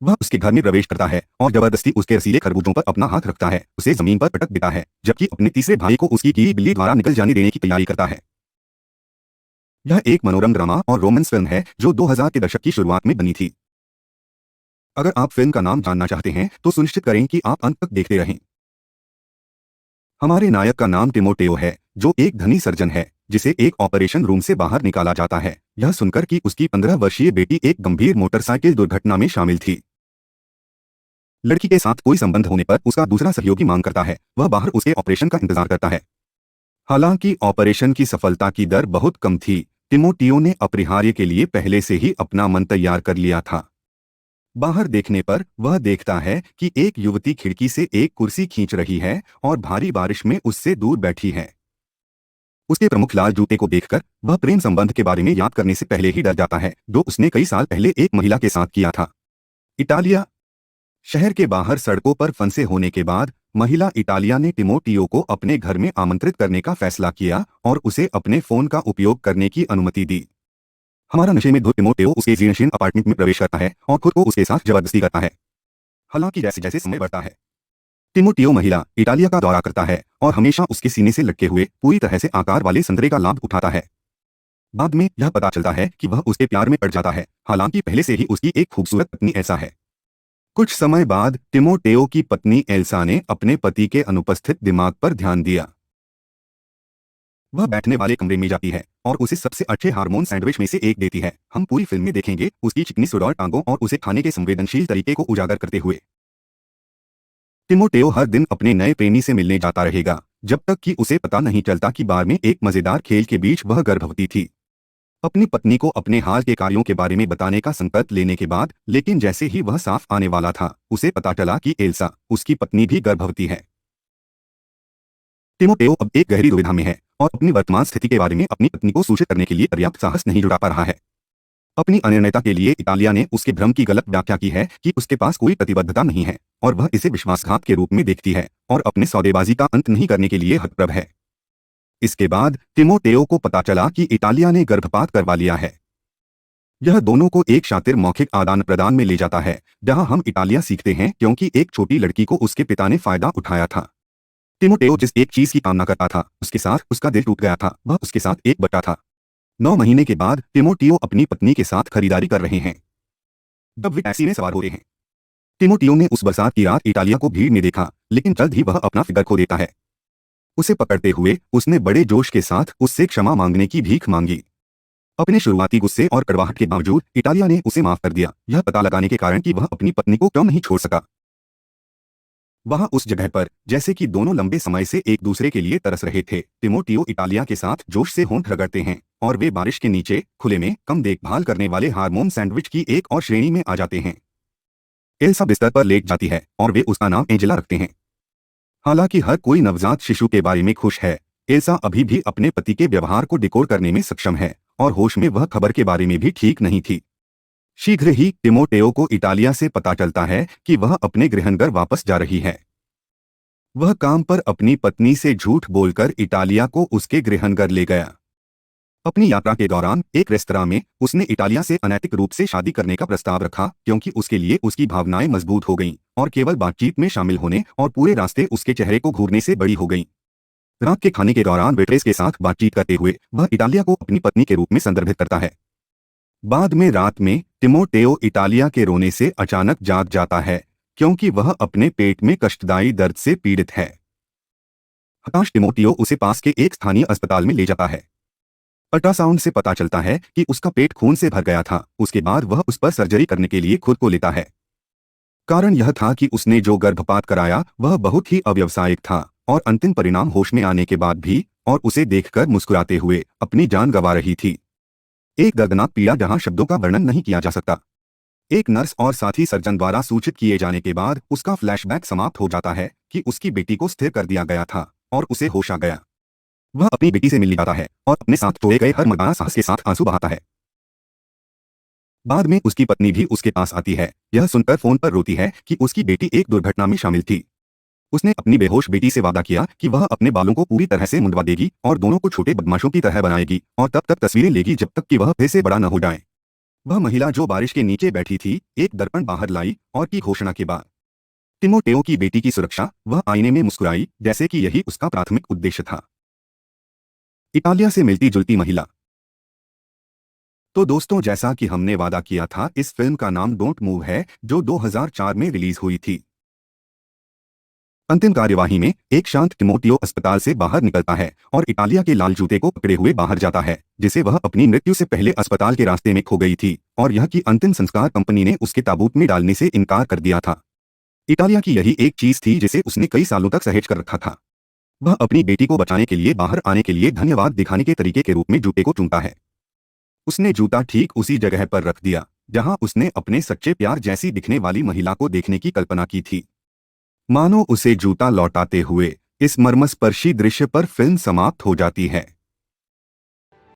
वह उसके घर में प्रवेश करता है और जबरदस्ती उसके रसीले खरबूजों पर अपना हाथ रखता है, उसे जमीन पर पटक देता है, जबकि अपने तीसरे भाई को उसकी की बिल्ली द्वारा निकल जाने देने की तैयारी करता है। यह एक मनोरम ड्रामा और रोमांस फिल्म है जो 2000 के दशक की शुरुआत में बनी थी। अगर आप फिल्म का नाम जानना चाहते हैं तो सुनिश्चित करें कि आप अंत तक देखते रहें। हमारे नायक का नाम टिमोटेओ है, जो एक धनी सर्जन है जिसे एक ऑपरेशन रूम से बाहर निकाला जाता है, यह सुनकर कि उसकी 15 वर्षीय बेटी एक गंभीर मोटरसाइकिल दुर्घटना में शामिल थी। लड़की के साथ कोई संबंध होने पर उसका दूसरा सहयोगी मांग करता है, वह बाहर उसके ऑपरेशन का इंतजार करता है। हालांकि ऑपरेशन की सफलता की दर बहुत कम थी, टिमोटियो ने अपरिहार्य के लिए पहले से ही अपना मन तैयार कर लिया था। बाहर देखने पर वह देखता है कि एक युवती खिड़की से एक कुर्सी खींच रही है और भारी बारिश में उससे दूर बैठी है। उसके प्रमुख लाल जूते को देखकर वह प्रेम संबंध के बारे में याद करने से पहले ही डर जाता है, जो उसने कई साल पहले एक महिला के साथ किया था। इटालिया शहर के बाहर सड़कों पर फंसे होने के बाद महिला इटालिया ने टिमोटियो को अपने घर में आमंत्रित करने का फैसला किया और उसे अपने फोन का उपयोग करने की अनुमति दी। हमारा नशे में धुत टिमोटेओ उसके जीर्णशीर्ण अपार्टमेंट में प्रवेश करता है और खुद को उसके साथ जबरदस्ती करता है। हालांकि जैसे जैसे समय बढ़ता है, टिमोटियो महिला इटालिया का दौरा करता है और हमेशा उसके सीने से लटके हुए पूरी तरह से आकार वाले संतरे का लाभ उठाता है। बाद में यह पता चलता है कि वह उसके प्यार में पड़ जाता है, हालांकि पहले से ही उसकी एक खूबसूरत पत्नी एल्सा है। कुछ समय बाद टिमोटेओ की पत्नी एल्सा ने अपने पति के अनुपस्थित दिमाग पर ध्यान दिया। वह बैठने वाले कमरे में जाती है और उसे सबसे अच्छे हार्मोन सैंडविच में से एक देती है। हम पूरी फिल्म में देखेंगे उसकी चिकनी सुडौल टांगों और उसे खाने के संवेदनशील तरीके को उजागर करते हुए। टिमोटेओ हर दिन अपने नए प्रेमी से मिलने जाता रहेगा, जब तक कि उसे पता नहीं चलता कि बार में एक मजेदार खेल के बीच वह गर्भवती थी। अपनी पत्नी को अपने हाल के कार्यों के बारे में बताने का संकल्प लेने के बाद, लेकिन जैसे ही वह साफ आने वाला था, उसे पता चला कि एल्सा, उसकी पत्नी भी गर्भवती है। टिमोटेओ अब एक गहरी दुविधा में है और अपनी वर्तमान स्थिति के बारे में अपनी पत्नी को सूचित करने के लिए पर्याप्त साहस नहीं जुटा पा रहा है। अपनी अनिर्णयता के लिए इटालिया ने उसके भ्रम की गलत व्याख्या की है कि उसके पास कोई प्रतिबद्धता नहीं है और वह इसे विश्वासघात के रूप में देखती है और अपने सौदेबाजी का अंत नहीं करने के लिए हतप्रभ है। इसके बाद टिमोटेओ को पता चला कि इटालिया ने गर्भपात करवा लिया है। यह दोनों को एक शातिर मौखिक आदान प्रदान में ले जाता है, जहां हम इटालिया सीखते हैं क्योंकि एक छोटी लड़की को उसके पिता ने फायदा उठाया था। टिमोटेओ जिस एक चीज की कामना करता था उसके साथ उसका दिल टूट गया था, वह उसके साथ एक बच्चा था। 9 महीने के बाद टिमोटियो अपनी पत्नी के साथ खरीदारी कर रहे हैं जब वे टैक्सी में सवार हो रहे हैं। टिमोटियो ने उस बरसात की रात इटालिया को भीड़ में देखा, लेकिन जल्द ही वह अपना फिगर खो देता है। उसे पकड़ते हुए उसने बड़े जोश के साथ उससे क्षमा मांगने की भीख मांगी। अपने शुरुआती गुस्से और कड़वाहट के बावजूद इटालिया ने उसे माफ कर दिया, यह पता लगाने के कारण कि वह अपनी पत्नी को क्यों नहीं छोड़ सका। वहां उस जगह पर, जैसे कि दोनों लंबे समय से एक दूसरे के लिए तरस रहे थे, टिमोटियो इटालिया के साथ जोश से होंठ रगड़ते हैं और वे बारिश के नीचे खुले में कम देखभाल करने वाले हार्मोन सैंडविच की एक और श्रेणी में आ जाते हैं। एल्सा बिस्तर पर लेट जाती है और वे उसका नाम एंजेला रखते हैं। हालांकि हर कोई नवजात शिशु के बारे में खुश है, एल्सा अभी भी अपने पति के व्यवहार को डिकोड करने में सक्षम है और होश में वह खबर के बारे में भी ठीक नहीं थी। शीघ्र ही टिमोटेओ को इटालिया से पता चलता है कि वह अपने गृहनगर वापस जा रही है। वह काम पर अपनी पत्नी से झूठ बोलकर इटालिया को उसके गृहनगर ले गया। अपनी यात्रा के दौरान एक रेस्तरां में उसने इटालिया से अनैतिक रूप से शादी करने का प्रस्ताव रखा, क्योंकि उसके लिए उसकी भावनाएं मजबूत हो गईं और केवल बातचीत में शामिल होने और पूरे रास्ते उसके चेहरे को घूरने से बड़ी हो गईं। रात के खाने के दौरान वेट्रेस के साथ बातचीत करते हुए वह इटालिया को अपनी पत्नी के रूप में संदर्भित करता है। बाद में रात में टिमोटेओ इटालिया के रोने से अचानक जाग जाता है, क्योंकि वह अपने पेट में कष्टदायी दर्द से पीड़ित है। हताश टिमोटियो उसे पास के एक स्थानीय अस्पताल में ले जाता है। अल्ट्रासाउंड से पता चलता है कि उसका पेट खून से भर गया था। उसके बाद वह उस पर सर्जरी करने के लिए खुद को लेता है। कारण यह था कि उसने जो गर्भपात कराया वह बहुत ही अव्यावसायिक था और अंतिम परिणाम होश में आने के बाद भी और उसे देखकर मुस्कुराते हुए अपनी जान गंवा रही थी। एक दर्दनाक पीड़ा जहां शब्दों का वर्णन नहीं किया जा सकता। एक नर्स और साथी सर्जन द्वारा सूचित किए जाने के बाद उसका फ्लैशबैक समाप्त हो जाता है कि उसकी बेटी को स्थिर कर दिया गया था और उसे होश आ गया। वह अपनी बेटी से मिलने जाता है और अपने साथ छोड़े गए हर मर्दाना साहस के साथ आंसू बहाता है। बाद में उसकी पत्नी भी उसके पास आती है, यह सुनकर फोन पर रोती है कि उसकी बेटी एक दुर्घटना में शामिल थी। उसने अपनी बेहोश बेटी से वादा किया कि वह अपने बालों को पूरी तरह से मुंडवा देगी और दोनों को छोटे बदमाशों की तरह बनाएगी और तब तक तस्वीरें लेगी जब तक कि वह फिर से बड़ा न हो जाए। वह महिला जो बारिश के नीचे बैठी थी एक दर्पण बाहर लाई और की घोषणा के बाद तिमोटेओ की बेटी की सुरक्षा वह आईने में मुस्कुराई जैसे कि यही उसका प्राथमिक उद्देश्य था। इटालिया से मिलती जुलती महिला। तो दोस्तों, जैसा कि हमने वादा किया था, इस फिल्म का नाम डोंट मूव है, जो 2004 में रिलीज हुई थी। अंतिम कार्यवाही में एक शांत तिमोथियो अस्पताल से बाहर निकलता है और इटालिया के लाल जूते को पकड़े हुए बाहर जाता है, जिसे वह अपनी मृत्यु से पहले अस्पताल के रास्ते में खो गई थी और यह कि अंतिम संस्कार कंपनी ने उसके ताबूत में डालने से इनकार कर दिया था। इटालिया की यही एक चीज थी जिसे उसने कई सालों तक सहेज कर रखा था। वह अपनी बेटी को बचाने के लिए बाहर आने के लिए धन्यवाद दिखाने के तरीके के रूप में जूते को चूमता है। उसने जूता ठीक उसी जगह पर रख दिया जहां उसने अपने सच्चे प्यार जैसी दिखने वाली महिला को देखने की कल्पना की थी। मानो उसे जूता लौटाते हुए इस मर्मस्पर्शी दृश्य पर फिल्म समाप्त हो जाती है।